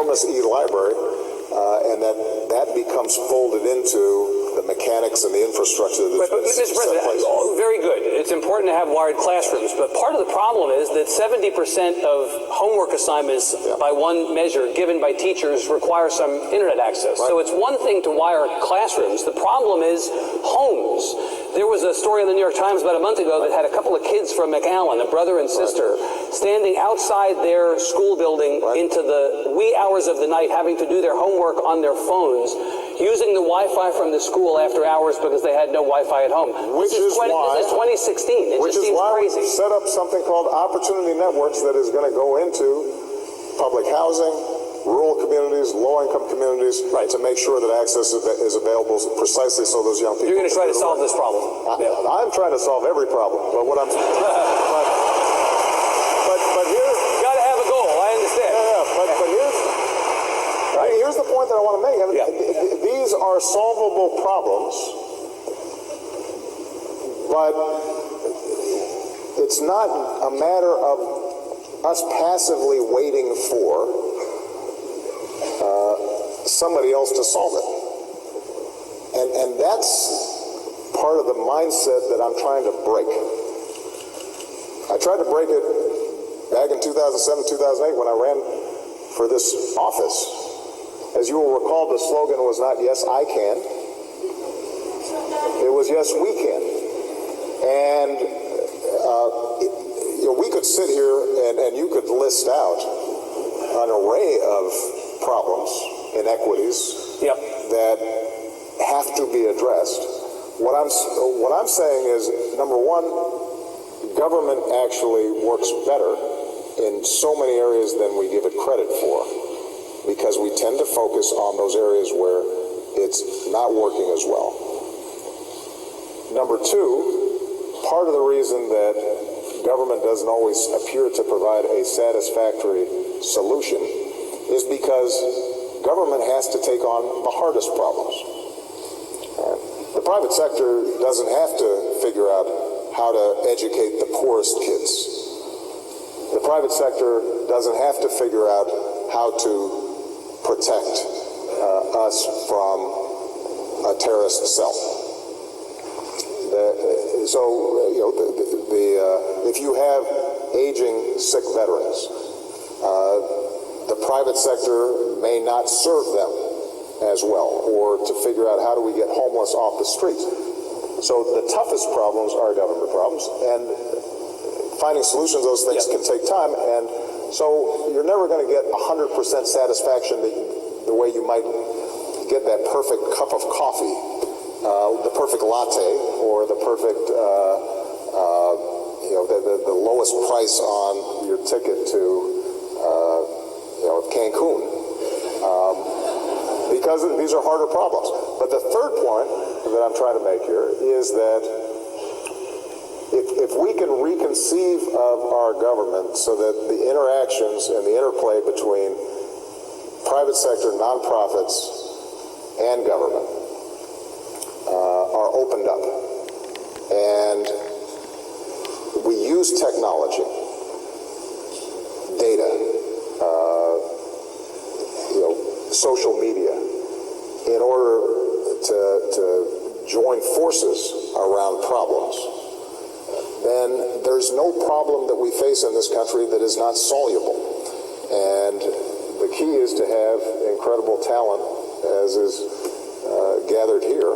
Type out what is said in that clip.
enormous e-library, and that becomes folded into the mechanics and the infrastructure that's but Mr. President, very good. It's important to have wired classrooms, but part of the problem is that 70% of homework assignments, by one measure, given by teachers require some internet access. Right. So it's one thing to wire classrooms. The problem is homes. There was a story in the New York Times about a month ago that had a couple of kids from McAllen, a brother and sister, standing outside their school building into the wee hours of the night, having to do their homework on their phones, using the Wi-Fi from the school after hours because they had no Wi-Fi at home. This is 2016. It just seems crazy. We set up something called Opportunity Networks that is going to go into public housing, rural communities, low-income communities, to make sure that access is available precisely so those young people. You're going to try to solve this problem. I'm trying to solve every problem, but what I'm. but here. You got to have a goal. I understand. But here's the point that I want to make. I mean, these are solvable problems, but it's not a matter of us passively waiting for somebody else to solve it. And that's part of the mindset that I'm trying to break. I tried to break it back in 2007, 2008 when I ran for this office. As you will recall, the slogan was not "Yes, I can." It was "Yes, we can." And we could sit here and you could list out an array of problems, inequities that have to be addressed. What I'm saying is, number one, government actually works better in so many areas than we give it credit for, because we tend to focus on those areas where it's not working as well. Number two, part of the reason that government doesn't always appear to provide a satisfactory solution is because government has to take on the hardest problems. The private sector doesn't have to figure out how to educate the poorest kids. The private sector doesn't have to figure out how to protect us from a terrorist cell. If you have aging, sick veterans, the private sector may not serve them as well, or to figure out how do we get homeless off the streets. So the toughest problems are government problems, and finding solutions to those things can take time, and so you're never going to get 100% satisfaction the way you might get that perfect cup of coffee, the perfect latte, or the perfect, the lowest price on your ticket to, Cancun, because these are harder problems. But the third point that I'm trying to make here is that if we can reconceive of our government so that the interactions and the interplay between private sector, nonprofits, and government are opened up, and we use technology, data, social media, in order to join forces around problems, then there's no problem that we face in this country that is not soluble. And the key is to have incredible talent, as is gathered here,